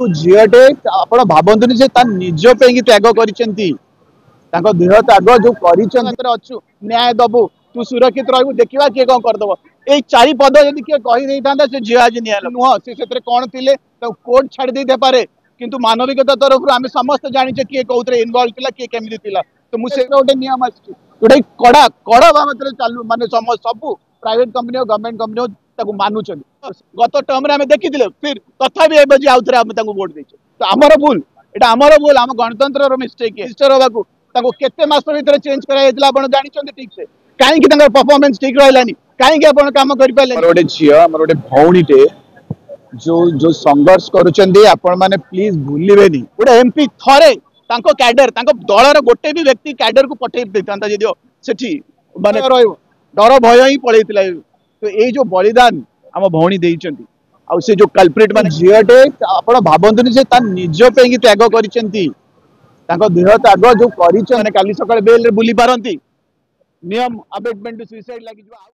झीटे आप भावतुनि से निज पे त्याग कर देह त्याग जो अच्छु न्याय दबु तू सुरक्षित रही देखा किए कौन करदब ये चारि पद जब किए कही था से झील आज निया नुह से कौन थे कोर्ट छाड़ दे पारे किंतु मानविकता तरफ आम समस्त जाने किए कौन इनवल्व थी किए केमी थी तो मुझे गोटे नियम आटे कड़ा कड़ा बाबद चालू मानने सब प्राइवेट कंपनी और गवर्नमेंट कंपनी मानुच गत टर्म आम देखी फिर तथापि आउ थे वोट दे तो आमर भूल यहाँ आमर भूल आम गणतंत्र मिस्टेक रजिस्टर होगा केते मास भर चेंज कर जानते ठीक से कहीं परफॉर्मेंस ठीक रही कहीं आप कम करें गोटे झी आम गोटे भौणीटे जो जो संघर्ष करें प्लीज भूलिए गोटे एमपी थरे कैडर दलर गोटे भी व्यक्ति कैडर को पठे देता जदि से माने डर भय ही पड़े तो ये जो बलिदान आम भौणी आ से जो कल्प्रिट मान झीटे आप भावतुनि से निज पे त्याग कर देह त्याग जो कर सका बेल बुली पारती नियम अबेटमेंट सुइसाइड लगी